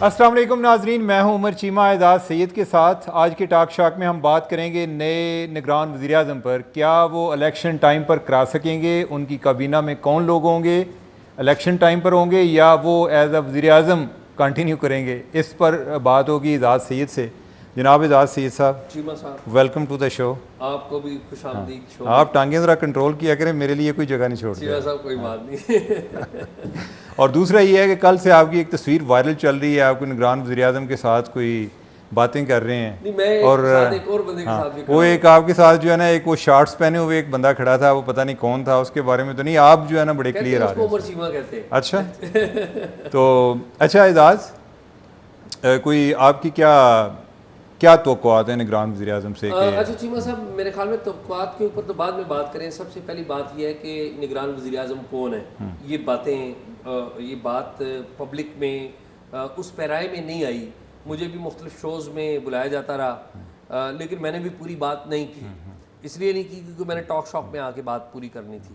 अस्सलाम वालेकुम नाजरीन, मैं हूं उमर चीमा एजाज सैयद के साथ। आज के टॉक शॉक में हम बात करेंगे नए निगरान वज़ीर आज़म पर। क्या वो इलेक्शन टाइम पर करा सकेंगे? उनकी काबीना में कौन लोग होंगे? इलेक्शन टाइम पर होंगे या वो एज अ वज़ीर आज़म कंटिन्यू करेंगे? इस पर बात होगी एजाज सैयद से। जनाब एजाज सैयद साहब, चीमा साहब, वेलकम टू द शो। आपको भी खुश आमदीद शो। आप टांगे ज़रा कंट्रोल किया करें, मेरे लिए कोई जगह नहीं छोड़ते। चीमा साहब कोई बात नहीं। और दूसरा ये है कि कल से आपकी एक तस्वीर वायरल चल रही है, आपको निगरान वज़ीर आज़म के साथ कोई बातें कर रहे हैं। नहीं, मैं और साथ एक और बंदे के साथ भी वो एक आपके साथ जो है ना, एक वो शॉर्ट्स पहने हुए एक बंदा खड़ा था, वो पता नहीं कौन था, उसके बारे में तो नहीं, आप जो है ना बड़े क्लियर आ रहे उमर चीमा कहते हैं। अच्छा तो अच्छा एजाज, कोई आपकी क्या क्या तवक्कुआत है निगरान वज़ीर आज़म से? अच्छा चीमा साहब, मेरे ख्याल में तवक्कुआत के ऊपर तो बाद में बात करें। सबसे पहली बात यह है कि निगरान वज़ीर आज़म कौन है। ये बात पब्लिक में उस पैराए में नहीं आई। मुझे भी मुख्तलिफ शोज़ में बुलाया जाता रहा, लेकिन मैंने भी पूरी बात नहीं की। इसलिए नहीं की क्योंकि मैंने टॉक शॉक में आके बात पूरी करनी थी।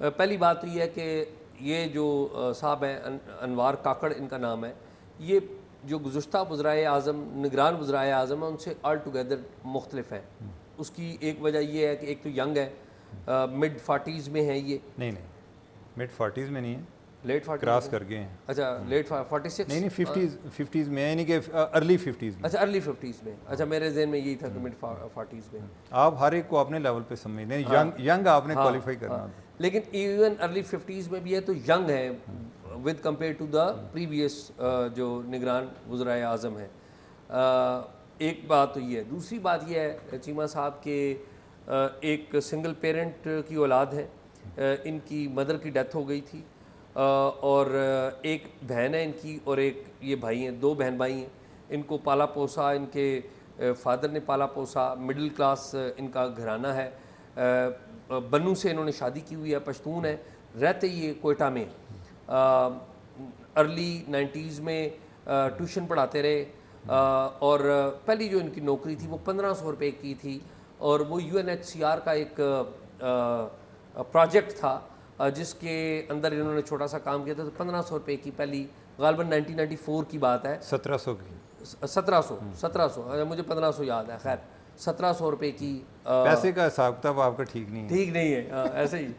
पहली बात तो ये है कि ये जो साहब हैं, अनवार काकड़ इनका नाम है, ये जो गुज़श्ता वज़राए आज़म निगरान वज़राए आज़म है उनसे ऑल टुगेदर मुख्तलिफ है। उसकी एक वजह यह है कि एक तो यंग है, मिड 40s में है ये। नहीं, मिड 40s में नहीं है, लेट 40 क्रॉस कर गए हैं। अच्छा, लेट 46? नहीं 50s में है, यानी कि अर्ली 50s में। अच्छा, अर्ली 50s में। अच्छा, मेरे जहन में यही था कि मिड 40s में। आप हर एक को अपने लेवल पे समझते हैं, यंग आपने क्वालिफाई करना होता है। लेकिन इवन अर्ली 50s में भी है तो यंग है with compare to the previous जो निगरान वज़राए आज़म है। एक बात तो ये है। दूसरी बात ये है चीमा साहब के एक सिंगल पेरेंट की औलाद है। इनकी मदर की डेथ हो गई थी, और एक बहन है इनकी और एक ये भाई हैं, दो बहन भाई हैं। इनको पाला पोसा इनके फादर ने पाला पोसा। मिडिल क्लास इनका घराना है। बन्नू से इन्होंने शादी की हुई है, पश्तून है, रहते ये कोयटा में। अर्ली 90s में ट्यूशन पढ़ाते रहे, और पहली जो इनकी नौकरी थी वो 1500 रुपये की थी, और वो UNHCR का एक प्रोजेक्ट था जिसके अंदर इन्होंने छोटा सा काम किया था। तो 1500 रुपये की पहली, गालबन 1994 की बात है। 1700 की 1700 मुझे 1500 याद है। खैर 1700 रुपये की पैसे का हिसाब किताब आपका ठीक नहीं है। ठीक नहीं है, ऐसे ही।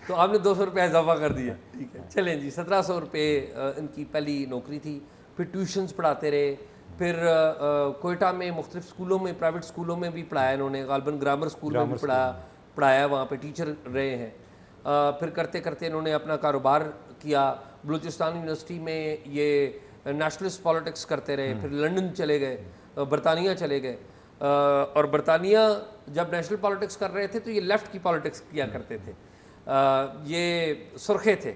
तो आपने 200 रुपये इजाफा कर दिया, ठीक है, चलें जी। 1700 रुपये इनकी पहली नौकरी थी। फिर ट्यूशन्स पढ़ाते रहे। फिर कोयटा में मुख्तलिफ स्कूलों में, प्राइवेट स्कूलों में भी पढ़ाया इन्होंने। गालबन ग्रामर स्कूल में भी पढ़ाया, वहाँ पे टीचर रहे हैं। फिर करते करते इन्होंने अपना कारोबार किया। बलूचिस्तान यूनिवर्सिटी में ये नेशनलिस्ट पॉलिटिक्स करते रहे। फिर लंदन चले गए, बरतानिया चले गए, और बरतानिया जब नेशनल पॉलिटिक्स कर रहे थे तो ये लेफ़्ट की पॉलिटिक्स किया करते थे। ये सुर्खे थे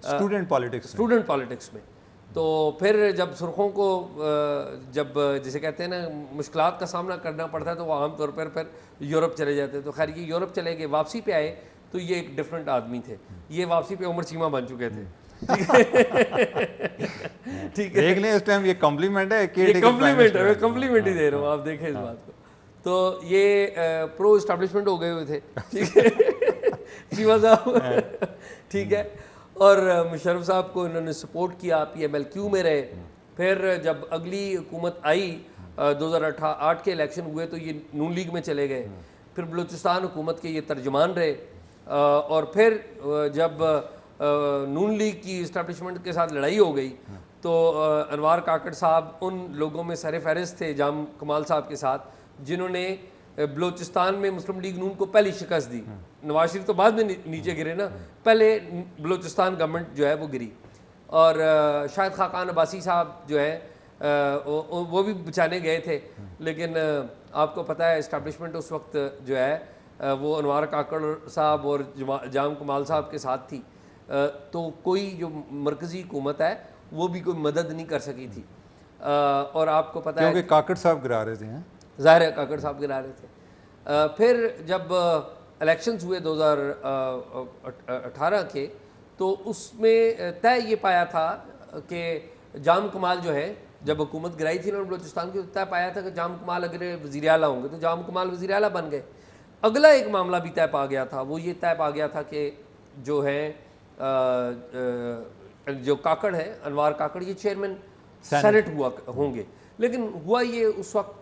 स्टूडेंट पॉलिटिक्स में। तो फिर जब सुर्खों को जब जिसे कहते हैं ना मुश्किलात का सामना करना पड़ता है तो वो आमतौर पर फिर यूरोप चले जाते हैं। तो खैर ये यूरोप चले गए, वापसी पे आए तो ये एक डिफरेंट आदमी थे। ये वापसी पे उमर चीमा बन चुके थे। ठीक है, देख लें इस टाइम ये कॉम्प्लीमेंट है, ये कॉम्प्लीमेंट है, मैं कॉम्प्लीमेंट ही दे रहा हूँ, आप देखें इस बात को। तो ये प्रो इस्टेब्लिशमेंट हो गए हुए थे, ठीक है चीमा साहब, ठीक है। और मुशर्रफ साहब को इन्होंने सपोर्ट किया, PMLQ में रहे। फिर जब अगली हुकूमत आई 2008 के इलेक्शन हुए तो ये नून लीग में चले गए। फिर बलूचिस्तान हुकूमत के ये तर्जमान रहे। और फिर जब नून लीग की इस्टेब्लिशमेंट के साथ लड़ाई हो गई तो अनवार काकड़ साहब उन लोगों में सर फहरिस्त थे, जाम कमाल साहब के साथ, जिन्होंने बलूचिस्तान में मुस्लिम लीग नून को पहली शिकस्त दी। नवाज शरीफ तो बाद में नीचे गिरे ना, पहले बलूचिस्तान गवर्नमेंट जो है वो गिरी। और शायद खाकान अब्बासी साहब जो है वो भी बचाने गए थे, लेकिन आपको पता है इस्टेब्लिशमेंट उस वक्त जो है वो अनवार काकड़ साहब और जाम कमाल साहब के साथ थी। तो कोई जो मरकज़ी हुकूमत है वो भी कोई मदद नहीं कर सकी थी। और आपको पता है क्योंकि काकड़ साहब गिरा रहे थे, ज़ाहिर है काकड़ साहब गिरा रहे थे। फिर जब इलेक्शंस हुए 2018 के, तो उसमें तय ये पाया था कि जाम कमाल जो है, जब हुकूमत गिराई थी ना बलूचिस्तान की, तो तय पाया था कि जाम कमाल अगर वज़ीर आला होंगे तो जाम कमाल वज़ीर आला बन गए। अगला एक मामला भी तय पा गया था, वो ये तय पा गया था कि जो है जो काकड़ है, अनवार काकड़, ये चेयरमैन सेनेट हुआ होंगे। लेकिन हुआ ये उस वक्त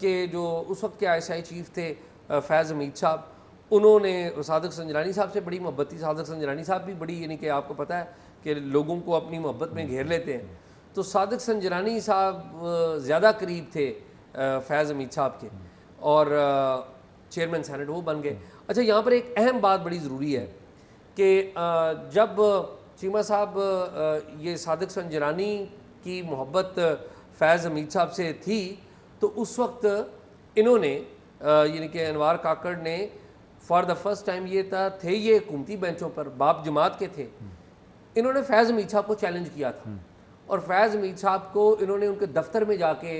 के जो उस वक्त के ISI चीफ थे फैज़ हमीद साहब, उन्होंने सादिक संजरानी साहब से बड़ी मोहब्बत थी। सादिक संजरानी साहब भी बड़ी, यानी कि आपको पता है कि लोगों को अपनी मोहब्बत में घेर लेते हैं, तो सादिक संजरानी साहब ज़्यादा करीब थे फैज़ हमीद साहब के, और चेयरमैन सेनेट वो बन गए। अच्छा, यहाँ पर एक अहम बात बड़ी ज़रूरी है कि जब चीमा साहब ये सादिक संजरानी की मोहब्बत फैज़ हमीद साहब से थी, तो उस वक्त इन्होंने यानी कि अनवार काकड़ ने फॉर द फर्स्ट टाइम थे ये हुकूमती बेंचों पर, बाप जमात के थे, इन्होंने फैज़ हमीद साहब को चैलेंज किया था, और फैज़ हमीद साहब को इन्होंने उनके दफ्तर में जाके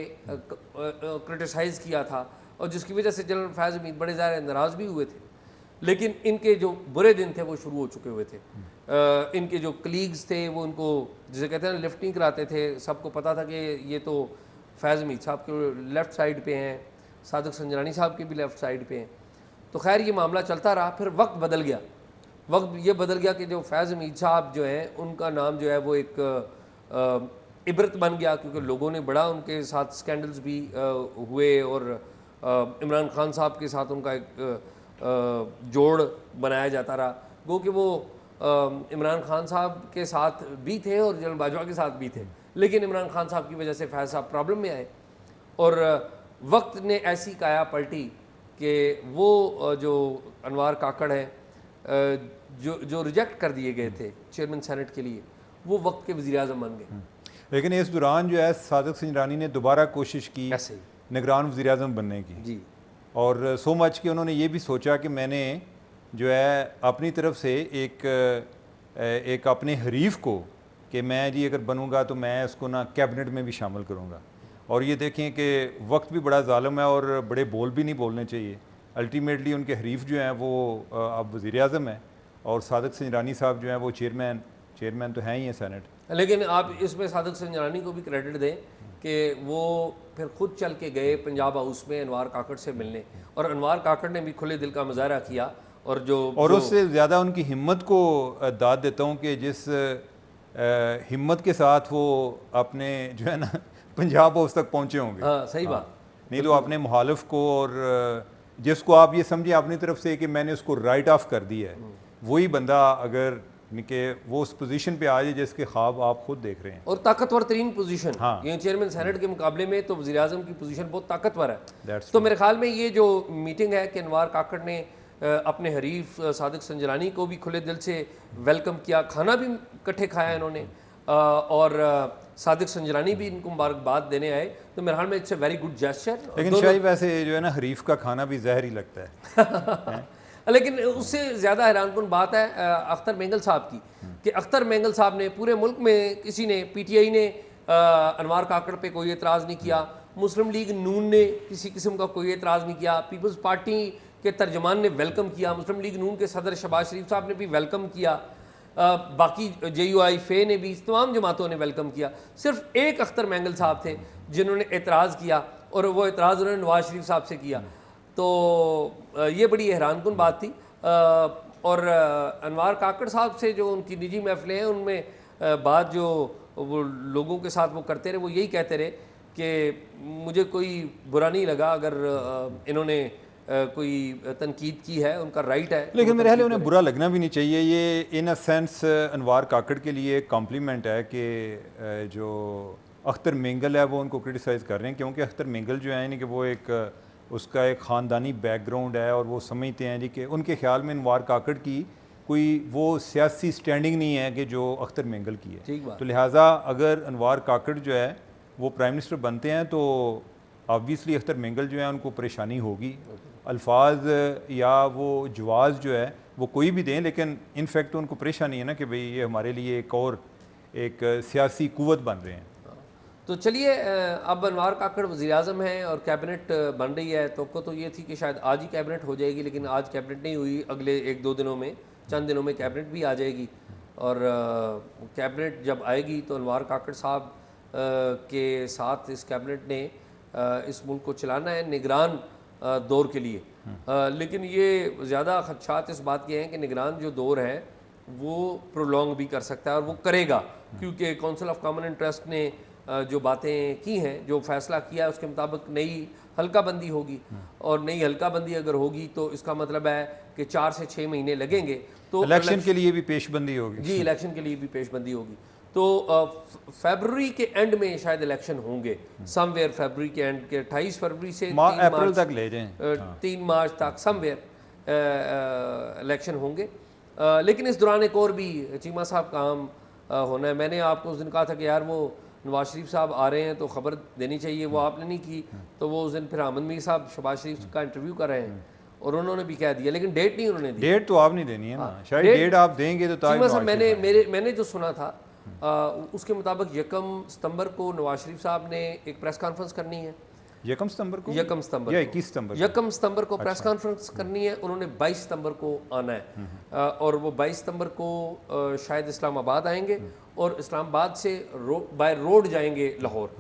क्रिटिसाइज़ किया था, और जिसकी वजह से जनरल फैज़ हमीद बड़े ज़्यादा नाराज़ भी हुए थे। लेकिन इनके जो बुरे दिन थे वो शुरू हो चुके हुए थे। इनके जो कलीग्स थे वो उनको, जिसे कहते हैं, लिफ्ट नहीं कराते थे। सबको पता था कि ये तो फैज़ हमीद साहब के लेफ़्ट साइड पे हैं, सादिक संजरानी साहब के भी लेफ़्ट साइड पे हैं। तो खैर ये मामला चलता रहा। फिर वक्त बदल गया। वक्त ये बदल गया कि जो फैज़ हमीद साहब जो हैं उनका नाम जो है वो एक इबरत बन गया, क्योंकि लोगों ने बड़ा उनके साथ स्कैंडल्स भी हुए, और इमरान खान साहब के साथ उनका एक जोड़ बनाया जाता रहा। गो कि वो इमरान खान साहब के साथ भी थे और जनरल बाजवा के साथ भी थे, लेकिन इमरान खान साहब की वजह से फैज़ साहब प्रॉब्लम में आए, और वक्त ने ऐसी काया पलटी कि वो जो अनवार काकड़ हैं जो रिजेक्ट कर दिए गए थे चेयरमैन सेनेट के लिए, वो वक्त के वज़ीर-ए-आज़म बन गए। लेकिन इस दौरान जो है सादिक संजरानी ने दोबारा कोशिश की ऐसे ही निगरान वज़ीर-ए-आज़म बनने की जी, और सो मच कि उन्होंने ये भी सोचा कि मैंने जो है अपनी तरफ से एक अपने हरीफ को कि मैं जी अगर बनूंगा तो मैं उसको ना कैबिनेट में भी शामिल करूंगा। और ये देखें कि वक्त भी बड़ा ज़ालिम है और बड़े बोल भी नहीं बोलने चाहिए। अल्टीमेटली उनके हरीफ जो हैं वो अब वज़ीर-ए-आज़म है, और सादिक संजरानी साहब जो हैं वो चेयरमैन तो हैं ही हैं सेनेट। लेकिन आप इसमें सादिक संजरानी को भी क्रेडिट दें कि वो फिर खुद चल के गए पंजाब हाउस में अनवार काकड़ से मिलने, और अनवार काकड़ ने भी खुले दिल का मुजाहरा किया। और उससे ज़्यादा उनकी हिम्मत को दाद देता हूँ कि जिस हिम्मत के साथ वो अपने जो है ना पंजाब हाउस तक पहुँचे होंगे। हाँ, सही बात। नहीं तो अपने मुखालिफ को, और जिसको आप ये समझिए अपनी तरफ से कि मैंने उसको राइट ऑफ कर दिया है, वही बंदा अगर कि वो उस पोजीशन पे आ जाए जिसके ख्वाब आप खुद देख रहे हैं, और ताकतवर तरीन पोजीशन, हाँ, ये चेयरमैन सेनेट के मुकाबले में तो वज़ीर-ए-आज़म की पोजीशन बहुत ताकतवर है। That's तो मेरे ख्याल में ये जो मीटिंग है कि अनवार काकड़ ने अपने हरीफ सादिक संजरानी को भी खुले दिल से वेलकम किया, खाना भी इकट्ठे खाया इन्होंने, और सादिक संजरानी भी इनको मुबारकबाद देने आए। तो मेरे ख्याल में it's a very good gesture. लेकिन शायद वैसे जो है ना हरीफ का खाना भी जहर ही लगता है। लेकिन उससे ज़्यादा हैरानकुन बात है अख्तर मेंगल साहब की, कि अख्तर मेंगल साहब ने पूरे मुल्क में किसी ने, PTI ने अनवार काकड़ पे कोई एतराज़ नहीं किया, मुस्लिम लीग नून ने किसी किस्म का कोई एतराज़ नहीं किया, पीपल्स पार्टी के तर्जमान ने वेलकम किया, मुस्लिम लीग नून के सदर शहबाज शरीफ साहब ने भी वेलकम किया, बाकी JUI फे ने भी, तमाम जमातों ने वेलकम किया। सिर्फ एक अख्तर मेंगल साहब थे जिन्होंने एतराज़ किया, और वो एतराज़ उन्होंने नवाज शरीफ साहब से किया। तो ये बड़ी हैरानकुन बात थी। और अनवार काकड़ साहब से जो उनकी निजी महफिलें हैं उनमें बात जो वो लोगों के साथ वो करते रहे, वो यही कहते रहे कि मुझे कोई बुरा नहीं लगा अगर इन्होंने कोई तनकीद की है, उनका राइट है। लेकिन मेरे ख्याल उन्हें बुरा लगना भी नहीं चाहिए। ये इन अ सेंस अनवार काकड़ के लिए एक कॉम्प्लीमेंट है कि जो अख्तर मेंगल है वो उनको क्रिटिसाइज़ कर रहे हैं, क्योंकि अख्तर मेंगल जो है यानी कि वो उसका एक ख़ानदानी बैकग्राउंड है, और वो समझते हैं जी कि उनके ख्याल में अनवार काकड़ की कोई वो सियासी स्टैंडिंग नहीं है कि जो अख्तर मेंगल की है। तो लिहाजा अगर अनवार काकड़ जो है वो प्राइम मिनिस्टर बनते हैं तो ऑब्वियसली अख्तर मेंगल जो है उनको परेशानी होगी। अल्फाज या वो जवाज़ जो है वो कोई भी दें, लेकिन इनफैक्ट उनको परेशानी है ना कि भाई ये हमारे लिए एक सियासी कुव्वत बन रहे हैं। तो चलिए, अब अनवार काकड़ वज़ीर-ए-आज़म हैं और कैबिनेट बन रही है। तो ये थी कि शायद आज ही कैबिनेट हो जाएगी, लेकिन आज कैबिनेट नहीं हुई। अगले 1-2 दिनों में, चंद दिनों में कैबिनेट भी आ जाएगी, और कैबिनेट जब आएगी तो अनवार काकड़ साहब के साथ इस कैबिनेट ने इस मुल्क को चलाना है निगरान दौर के लिए। लेकिन ये ज़्यादा खदशात इस बात के हैं कि निगरान जो दौर है वो प्रोलॉन्ग भी कर सकता है, और वो करेगा, क्योंकि काउंसिल ऑफ कॉमन इंटरेस्ट ने जो बातें की हैं, जो फैसला किया है उसके मुताबिक नई हल्का बंदी होगी, और नई हल्का बंदी अगर होगी तो इसका मतलब है कि 4 से 6 महीने लगेंगे। तो इलेक्शन के लिए भी पेशबंदी होगी जी, इलेक्शन के लिए भी पेशबंदी होगी। तो फरवरी के एंड में शायद इलेक्शन होंगे, समवेयर फरवरी के एंड के 28 फरवरी से 3 अप्रैल तक ले जाएं, 3 मार्च तक समवेयर इलेक्शन होंगे। लेकिन इस दौरान एक और भी चीमा साहब काम होना है। मैंने आपको उस दिन कहा था कि यार वो नवाज शरीफ साहब आ रहे हैं तो ख़बर देनी चाहिए, वो आपने नहीं की। तो वो उस दिन फिर अहमद मीर साहब शहबाज शरीफ का इंटरव्यू कर रहे हैं और उन्होंने भी कह दिया, लेकिन डेट नहीं उन्होंने दी। डेट तो आप नहीं देनी है ना, शायद डेट आप देंगे तो चीमा साहब मैंने जो सुना था उसके मुताबिक 1 सितंबर को नवाज शरीफ साहब ने एक प्रेस कॉन्फ्रेंस करनी है। 1 सितंबर को 1 सितंबर या 21 सितंबर 1 सितंबर को प्रेस कॉन्फ्रेंस करनी है। उन्होंने 22 सितंबर को आना है और वो 22 सितंबर को शायद इस्लामाबाद आएंगे और इस्लामाबाद से बाय रोड जाएंगे लाहौर।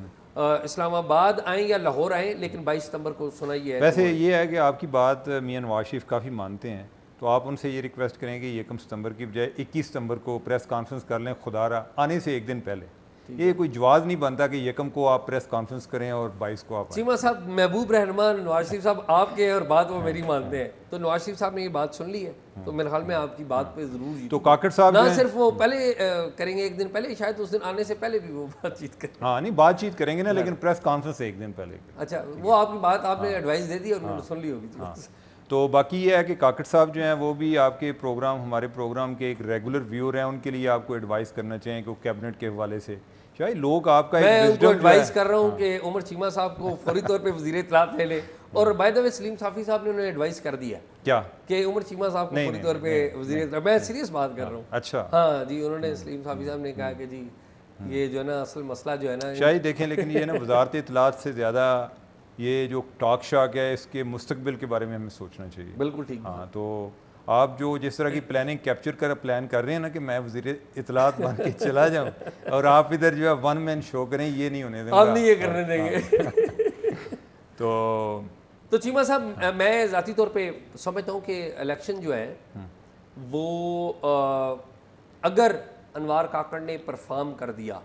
इस्लामाबाद आएँ या लाहौर आएँ, लेकिन 22 सितंबर को सुना ये है। वैसे ये है कि आपकी बात मियां नवाज शरीफ काफ़ी मानते हैं, तो आप उनसे ये रिक्वेस्ट करें कि 1 सितंबर की बजाय 21 सितंबर को प्रेस कॉन्फ्रेंस कर लें, खुदारा आने से एक दिन पहले। ये कोई जवाब नहीं बनता कि 1 को आप प्रेस कॉन्फ्रेंस करें और 22 को आप। चीमा साहब महबूब रहमान नवाज शरीफ साहब आपके और बात वो मेरी मानते हैं, तो नवाज शरीफ साहब ने ये बात सुन ली है, तो मेरे ख्याल में आपकी बात पे जरूर तो काकड़ साहब ना सिर्फ वो पहले करेंगे एक दिन पहले, शायद उस दिन आने से पहले भी वो बातचीत करें। हाँ नहीं, बातचीत करेंगे ना, लेकिन प्रेस कॉन्फ्रेंस से एक दिन पहले। अच्छा, वो आपकी बात आपने एडवाइस दे दी और उन्होंने सुन ली होगी। तो बाकी ये है कि काकड़ साहब जो हैं वो भी आपके प्रोग्राम, हमारे प्रोग्राम के एक रेगुलर व्यूअर हैं, उनके लिए आपको एडवाइस करना चाहिए कि कैबिनेट के हवाले से शायद लोग आपका मैं उनको एडवाइस कर रहा हूँ कि उमर चीमा साहब को फौरी तौर पे वज़ीर इत्तलात ले ले। और बाय द वे सलीम साफ़ी साहब ने उन्हें एडवाइस कर दिया क्या कि उमर चीमा साहब को फौरी तौर पे वज़ीर इत्तलात, मैं सीरियस बात कर रहा हूँ। अच्छा, हाँ जी, उन्होंने सलीम साफ़ी साहब ने कहा कि जी ये जो है ना असल मसला जो है ना शायद देखें, लेकिन ये ना वजारत इत्तलात से ज़्यादा ये जो टॉक शॉक है इसके मुस्तकबिल के बारे में हमें सोचना चाहिए। बिल्कुल ठीक। हाँ, तो आप जो जिस तरह की प्लानिंग कैप्चर कर प्लान कर रहे हैं ना कि मैं वज़ीर इत्तलात बन के चला जाऊँ और आप इधर जो है 1 मैन शो करें, ये नहीं होने देंगे, आप नहीं ये करने देंगे। तो चीमा साहब मैं ज़ाती तौर पे समझता हूँ कि इलेक्शन जो है वो अगर अनवार काकड़ ने परफॉर्म कर दिया,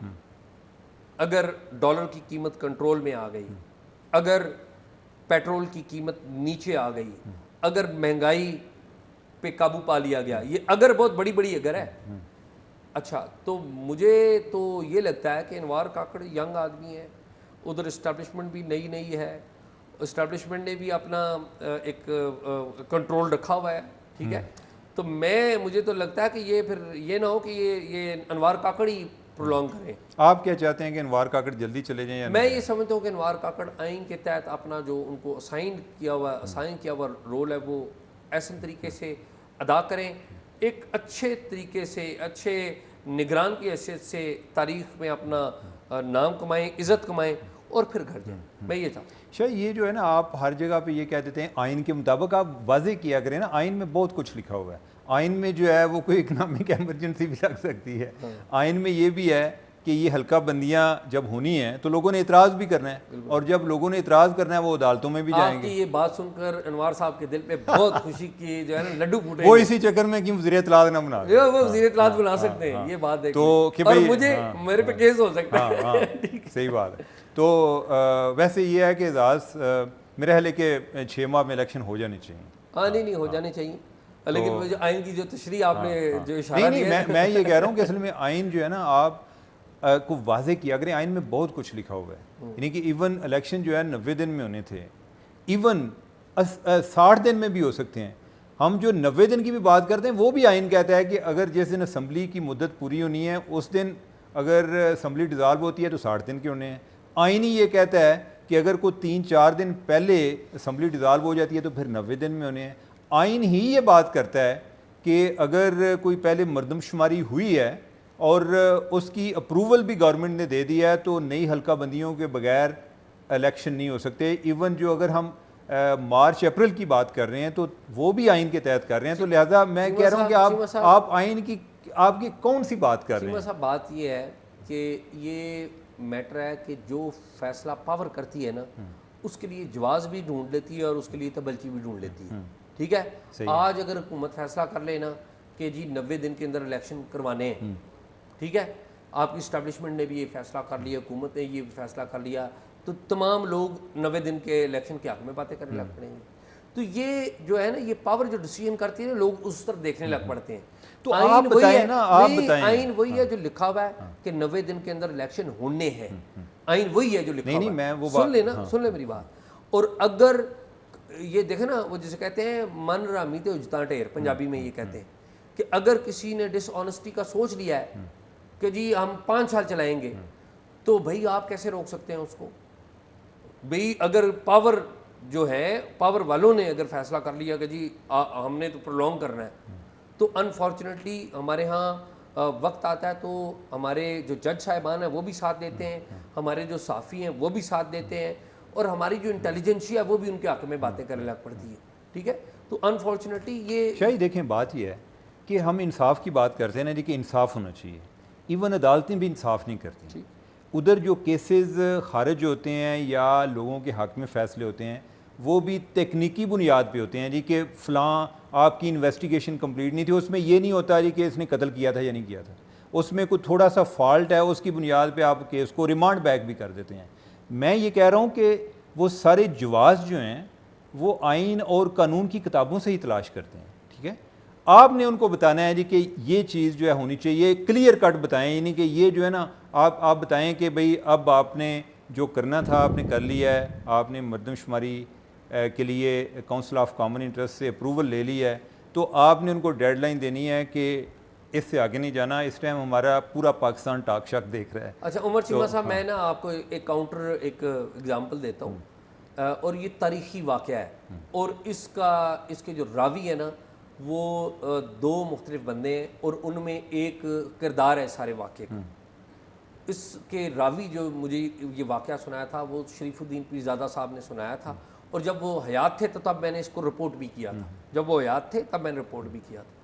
अगर डॉलर की कीमत कंट्रोल में आ गई, अगर पेट्रोल की कीमत नीचे आ गई, अगर महंगाई पे काबू पा लिया गया, ये अगर बहुत बड़ी बड़ी अगर है। अच्छा, तो मुझे तो ये लगता है कि अनवार काकड़ यंग आदमी है, उधर इस्टेब्लिशमेंट भी नई नई है, इस्टेब्लिशमेंट ने भी अपना एक कंट्रोल रखा हुआ है, ठीक है। तो मुझे तो लगता है कि ये फिर ये ना हो कि ये अनवार काकड़ ही प्रोलॉन्ग करें। आप क्या चाहते हैं कि अनवार काकड़ जल्दी चले जाएं या मैं ये समझता हूँ कि अनवार काकड़ आइन के तहत अपना जो उनको असाइन किया हुआ रोल है वो ऐसे तरीके से अदा करें, एक अच्छे तरीके से, अच्छे निगरान की हैसियत से तारीख में अपना नाम कमाएं, इज़्ज़त कमाएं और फिर घर जाएं। मैं ये चाहता हूँ। शायद ये जो है ना, आप हर जगह पे ये कह देते हैं आइन के मुताबिक, आप वाजे किया करें ना, आइन में बहुत कुछ लिखा हुआ है। आइन में जो है वो कोई इकनॉमिक एमरजेंसी भी लग सकती है। आइन में ये भी है कि ये हल्का बंदियां जब होनी है तो लोगों ने इतराज़ भी करना है, और जब लोगों ने इतराज़ करना है वो अदालतों में भी जाएंगे। आपकी ये बात सुनकर अनवार साहब के दिल पे बहुत खुशी की जो है ना लड्डू फूटे। वो इसी चक्कर में कि वज़ीर इत्तलात ना बना, वो वज़ीर इत्तलात बना सकते हैं, ये बात देखिए। तो कि और मुझे मेरे पे केस हो सकता है। सही बात है। तो वैसे ये है कि एजाज मेरे ख्याल है कि 6 माह में इलेक्शन हो जाने चाहिए। हाँ नहीं हो जाने चाहिए, लेकिन वो जो आइन की जो तशरीह आपने जो इशारा नहीं, मैं ये कह रहा हूँ कि असल में आइन जो है ना, आप को वाजे किया करें। आइन में बहुत कुछ लिखा हुआ है, यानी कि इवन इलेक्शन जो है 90 दिन में होने थे, इवन 60 दिन में भी हो सकते हैं। हम जो 90 दिन की भी बात करते हैं वो भी आइन कहता है कि अगर जिस दिन असम्बली की मुद्दत पूरी होनी है उस दिन अगर असम्बली डिज़ाल्व होती है तो 60 दिन के होने हैं। आइन ही ये कहता है कि अगर कोई 3-4 दिन पहले असम्बली डिज़ाल्व हो जाती है तो फिर 90 दिन में होने हैं। आइन ही ये बात करता है कि अगर कोई पहले मरदमशुमारी हुई है और उसकी अप्रूवल भी गवर्नमेंट ने दे दिया है तो नई हल्का बंदियों के बगैर इलेक्शन नहीं हो सकते। इवन जो अगर हम मार्च अप्रैल की बात कर रहे हैं तो वो भी आइन के तहत कर रहे हैं। तो लिहाजा मैं कह रहा हूँ कि आप आइन की आपकी कौन सी बात कर रहे हैं। साहब बात ये है कि ये मैटर है कि जो फैसला पावर करती है ना उसके लिए जवाज भी ढूंढ लेती है और उसके लिए तबलची भी ढूंढ लेती है, ठीक है। आज अगर हुकूमत फैसला कर लेना कि जी 90 दिन के अंदर इलेक्शन करवाने हैं, ठीक है, आपकी इस्टेब्लिशमेंट ने भी ये फैसला कर लिया, हुकूमत ने ये फैसला कर लिया, तो तमाम लोग 90 दिन के इलेक्शन के हक में बातें करने लग पड़ेंगे। तो ये जो है ना, ये पावर जो डिसीजन करती है ना, लोग उस तरफ देखने लग पड़ते हैं। तो आप बताएं ना, आप बताएं। आइन वही है जो लिखा हुआ है कि 90 दिन के अंदर इलेक्शन होने हैं। आइन वही है जो लिखा हुआ है। मैं वो सुन लेना, सुन ले मेरी बात। और अगर ये देखे ना, वो जिसे कहते हैं मन रामी ते उजता ढेर, पंजाबी में ये कहते हैं कि अगर किसी ने डिसऑनेस्टी का सोच लिया है कि जी हम 5 साल चलाएंगे, तो भाई आप कैसे रोक सकते हैं उसको? भाई अगर पावर जो है, पावर वालों ने अगर फैसला कर लिया कि जी हमने तो प्रोलॉन्ग करना है, तो अनफॉर्चुनेटली हमारे यहाँ वक्त आता है तो हमारे जो जज साहिबान हैं वो भी साथ देते हैं, हमारे जो साफ़ी हैं वो भी साथ देते हैं, और हमारी जो इंटेलिजेंसिया है वो भी उनके हक़ में बातें करने लग पड़ती है। ठीक है, तो अनफॉर्चुनेटली ये शायद देखें, बात ये है कि हम इंसाफ की बात करते हैं ना जी, कि इंसाफ होना चाहिए। इवन अदालतें भी इंसाफ नहीं करती। उधर जो केसेस खारिज होते हैं या लोगों के हक़ में फ़ैसले होते हैं, वो भी तकनीकी बुनियाद पे होते हैं जी, कि फ़लाँ आपकी इन्वेस्टिगेशन कंप्लीट नहीं थी, उसमें ये नहीं होता जी कि इसने कत्ल किया था या नहीं किया था, उसमें कुछ थोड़ा सा फॉल्ट है, उसकी बुनियाद पे आप केस को रिमांड बैक भी कर देते हैं। मैं ये कह रहा हूँ कि वो सारे जवाज़ जो हैं वो आइन और कानून की किताबों से ही तलाश करते हैं। ठीक है, आपने उनको बताना है जी कि ये चीज़ जो है होनी चाहिए, क्लियर कट बताएं, यानी कि ये जो है ना, आप बताएं कि भाई अब आपने जो करना था आपने कर लिया है, आपने मरदमशुमारी के लिए काउंसिल ऑफ कॉमन इंटरेस्ट से अप्रूवल ले लिया है, तो आपने उनको डेडलाइन देनी है कि इससे आगे नहीं जाना। इस टाइम हमारा पूरा पाकिस्तान टाक शाक देख रहा है। अच्छा उमर चीमा साहब, मैं ना आपको एक एग्जांपल देता हूँ, और ये तारीखी वाक़या है, और इसके जो रावी है ना, वो 2 मुख्तलिफ बंदे हैं, और उनमें एक किरदार है सारे वाक़े का। इसके रावी जो मुझे ये वाक़या सुनाया था वो शरीफुद्दीन पीरज़ादा साहब ने सुनाया था, और जब वो हयात थे तो तब मैंने इसको रिपोर्ट भी किया था। जब वो हयात थे तब मैंने रिपोर्ट भी किया था।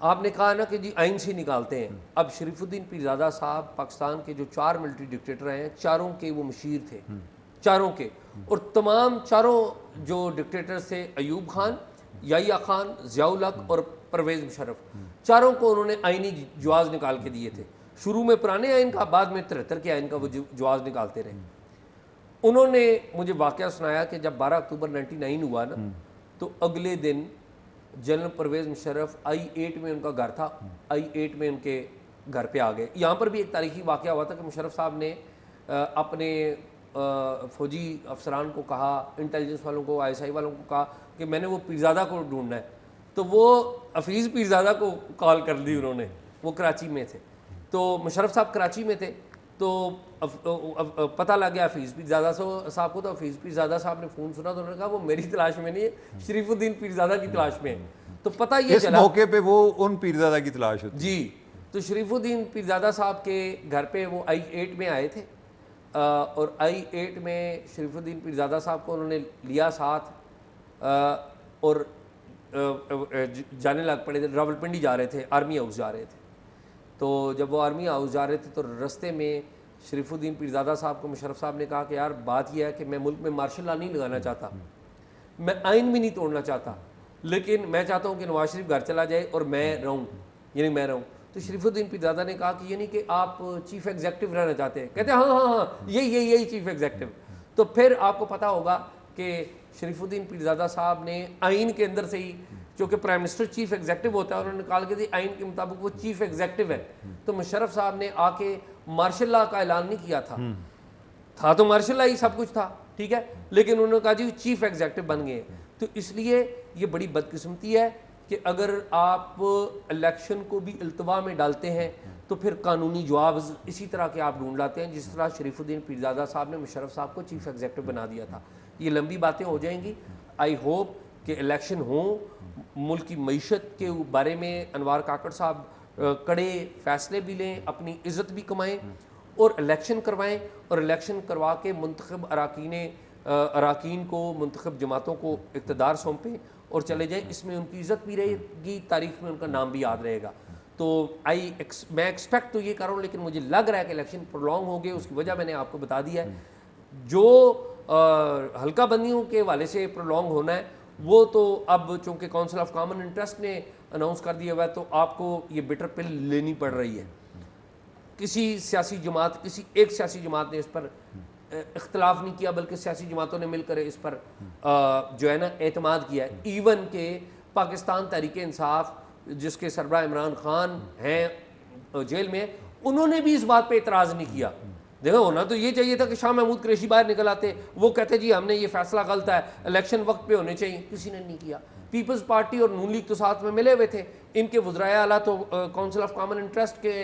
आपने कहा ना कि जी आइन से निकालते हैं। अब शरीफुद्दीन पीरज़ादा साहब पाकिस्तान के जो 4 मिलिट्री डिक्टेटर हैं, चारों के वो मशीर थे, चारों के, और तमाम चारों जो डिक्टेटर्स थे, अयूब खान, याहिया खान, ज़ियाउल हक और परवेज़ मुशर्रफ, चारों को उन्होंने आइनी जवाज़ निकाल के दिए थे। शुरू में पुराने आइन का, बाद में 73 के आइन का वो जवाज़ निकालते रहे। उन्होंने मुझे वाक़या सुनाया कि जब 12 अक्टूबर 99 हुआ ना, तो अगले दिन जनरल परवेज़ मुशर्रफ I-8 में उनका घर था, I-8 में उनके घर पे आ गए। यहाँ पर भी एक तारीखी वाक़या हुआ था कि मुशर्रफ साहब ने अपने फ़ौजी अफसरान को कहा, इंटेलिजेंस वालों को, ISI वालों को कहा कि मैंने वो पीरज़ादा को ढूंढना है। तो वो हफीज़ पीरज़ादा को कॉल कर दी उन्होंने, वो कराची में थे। तो मुशर्रफ साहब कराची में थे, तो पता लग गया हफीज़ पीरज़ादा साहब को। तो हफीज़ पीरज़ादा साहब ने फ़ोन सुना तो उन्होंने कहा वो मेरी तलाश में नहीं है, शरीफुद्दीन पीरज़ादा की तलाश में है। तो पता ये चला, इस मौके पे वो उन पीरज़ादा की तलाश होती जी। तो शरीफुद्दीन पीरज़ादा साहब के घर पे वो I-8 में आए थे, और I-8 में शरीफुद्दीन पीरज़ादा साहब को उन्होंने लिया साथ, और जाने लग पड़े थे। रावलपिंडी जा रहे थे, आर्मी हाउस जा रहे थे। तो जब वो आर्मी हाउस जा रहे थे तो रास्ते में शरीफुद्दीन पीरज़ादा साहब को मुशर्रफ साहब ने कहा कि यार बात यह है कि मैं मुल्क में मार्शल लॉ नहीं लगाना चाहता, मैं आइन भी नहीं तोड़ना चाहता, लेकिन मैं चाहता हूँ कि नवाज शरीफ घर चला जाए और मैं रहूँ, यानी मैं रहूँ। तो शरीफुद्दीन पीरज़ादा ने कहा कि यानी कि आप चीफ एग्जेक्टिव रहना चाहते हैं? कहते हैं हाँ, यही चीफ एग्जेक्टिव। तो फिर आपको पता होगा कि शरीफुद्दीन पीरज़ादा साहब ने आइन के अंदर से ही, क्योंकि प्राइम मिनिस्टर चीफ एग्जेक्टिव होता है, उन्होंने निकाल के दी आइन के मुताबिक वो चीफ एग्जेक्टिव है। तो मुशर्रफ साहब ने आके मार्शल लॉ का ऐलान नहीं किया था तो मार्शल लॉ ही सब कुछ था, ठीक है, लेकिन उन्होंने कहा जी चीफ एग्जेक्टिव बन गए। तो इसलिए ये बड़ी बदकिस्मती है कि अगर आप इलेक्शन को भी इल्तवा में डालते हैं तो फिर कानूनी जवाब इसी तरह के आप ढूंढ लाते हैं, जिस तरह शरीफुद्दीन पीरज़ादा साहब ने मुशर्रफ साहब को चीफ एग्जेक्टिव बना दिया था। ये लंबी बातें हो जाएंगी। आई होप कि इलेक्शन हो, मुल्क की मईशत के बारे में अनवार काकड़ साहब कड़े फैसले भी लें, अपनी इज़्ज़त भी कमाएं और इलेक्शन करवाएं, और इलेक्शन करवा के मुंतखब अराकीन को, मुंतखब जमातों को इक़्तिदार सौंपें और चले जाएं। इसमें उनकी इज़्ज़त भी रहेगी, तारीख़ में उनका नाम भी याद रहेगा। तो मैं एक्सपेक्ट तो ये कर रहा हूँ, लेकिन मुझे लग रहा है कि इलेक्शन प्रोलॉन्ग हो गए। उसकी वजह मैंने आपको बता दिया है। जो हल्का बंदियों के हवाले से प्रोलॉन्ग होना है वो तो अब चूँकि काउंसिल ऑफ कॉमन इंटरेस्ट ने अनाउंस कर दिया हुआ है, तो आपको ये बिटर पिल लेनी पड़ रही है। किसी सियासी जमात, किसी एक सियासी जमात ने इस पर इख्तलाफ नहीं किया, बल्कि सियासी जमातों ने मिलकर इस पर जो है ना एतमाद किया है। इवन के पाकिस्तान तहरीक इंसाफ जिसके सरबराह इमरान खान हैं जेल में, उन्होंने भी इस बात पे इतराज़ नहीं किया। देखो, होना तो ये चाहिए था कि शाह महमूद कुरैशी बाहर निकल आते, वो कहते जी हमने ये फैसला गलत है, इलेक्शन वक्त पे होने चाहिए, किसी ने नहीं किया। पीपल्स पार्टी और नून लीग तो साथ में मिले हुए थे, इनके वज़राए आला तो काउंसिल ऑफ कॉमन इंटरेस्ट के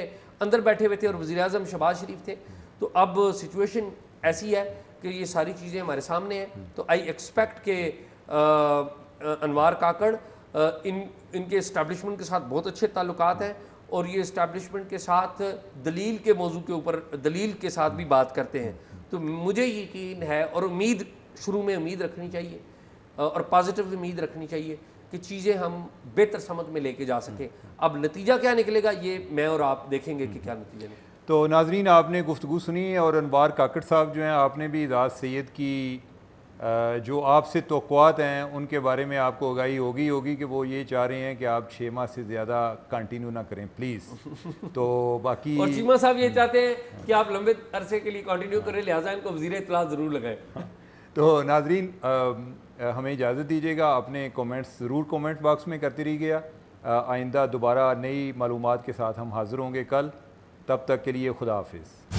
अंदर बैठे हुए थे और वज़ीर आज़म शहबाज शरीफ थे। तो अब सिचुएशन ऐसी है कि ये सारी चीज़ें हमारे सामने हैं। तो आई एक्सपेक्ट के अनवार काकड़ इनके इस्टेब्लिशमेंट के साथ बहुत अच्छे ताल्लुकात हैं और ये इस्टेब्लिशमेंट के साथ दलील के मौजू के ऊपर दलील के साथ भी बात करते हैं। तो मुझे यकीन है और उम्मीद, शुरू में उम्मीद रखनी चाहिए और पॉजिटिव उम्मीद रखनी चाहिए कि चीज़ें हम बेहतर समझ में लेके जा सकें। अब नतीजा क्या निकलेगा ये मैं और आप देखेंगे कि क्या नतीजा निकलेगा। तो नाजरीन, आपने गुफ्तगू सुनी है और अनवार काकड़ साहब जो हैं, आपने भी एजाज सैयद की जो आपसे तवक्कुआत हैं उनके बारे में आपको आगाही होगी कि वो ये चाह रहे हैं कि आप 6 माह से ज़्यादा कंटिन्यू ना करें प्लीज़। तो बाकी और चीमा साहब ये चाहते हैं कि आप लंबे अरसे के लिए कंटिन्यू करें, लिहाजा इनको वज़ीर इत्तलात ज़रूर लगाएं। तो नाजरीन, हमें इजाज़त दीजिएगा, अपने कमेंट्स ज़रूर कमेंट बॉक्स में करते रहिएगा। आइंदा दोबारा नई मालूमात के साथ हम हाज़िर होंगे कल। तब तक के लिए खुदा हाफिज़।